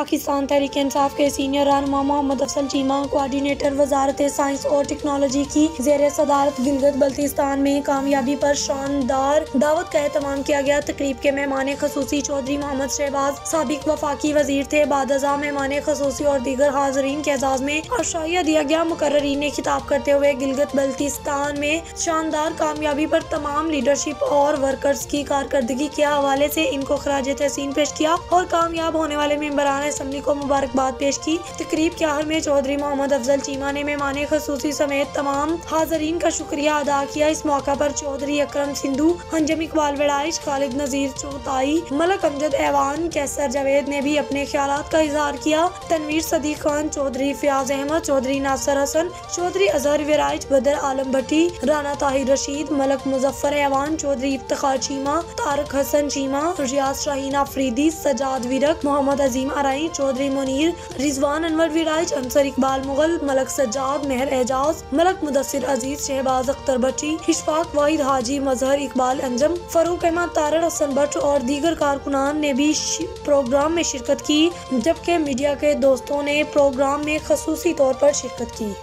पाकिस्तान तहरीक इंसाफ के सीनियर रहनुमा मोहम्मद अफजल चीमा, कोऑर्डिनेटर वजारत साइंस और टेक्नोलॉजी की ज़ेर सदारत गिलगित बल्तिस्तान में कामयाबी पर शानदार दावत का एहतमाम किया गया। तकरीब के मेहमान खसूसी चौधरी मोहम्मद शहबाज साबिक वफाकी वजीर थे। बादजा मेहमान खसूसी और दीगर हाजरीन के एजाज में अशाइया दिया गया। मुकर्ररीन ने खिताब करते हुए गिलगित बल्तिस्तान में शानदार कामयाबी पर तमाम लीडरशिप और वर्कर्स की कारकर्दगी के हवाले से इनको खराज तहसीन पेश किया और कामयाब होने वाले मेंबरान असम्बली को मुबारकबाद पेश की। तकरीब के आखिर में चौधरी मोहम्मद अफजल चीमा ने मेहमान खसूसी समेत तमाम हाजरीन का शुक्रिया अदा किया। इस मौका पर चौधरी अकरम सिंधु, अंजम इकबाल वड़ाइश, खालिद नजीर चौताई, मलक अमजद ऐवान, कैसर जावेद ने भी अपने ख्यालात का इजहार किया। तनवीर सदीक खान, चौधरी फयाज अहमद, चौधरी नासिर हसन, चौधरी अजहर वड़ाइश, बदर आलम भट्टी, राना ताहिर रशीद, मलक मुजफ्फर ऐवान, चौधरी इफ्तिखार चीमा, तारक हसन चीमा, रियाज शाहीन अफरीदी, सजाद विरक, मोहम्मद अजीम अराई, चौधरी मुनीर, रिजवान अनवर वड़ाइश, अंसर इकबाल मुगल, मलक सज्जाद, मेहर एजाज, मलक मुदस्सिर अजीज, शहबाज अख्तर बच्ची, इशफाक वाहिद हाजी, मजहर इकबाल अंजम, फरूक अहमद, तारड़ हसन भट्ट और दीगर कारकुनान ने भी प्रोग्राम में शिरकत की, जबकि मीडिया के दोस्तों ने प्रोग्राम में खसूसी तौर पर शिरकत की।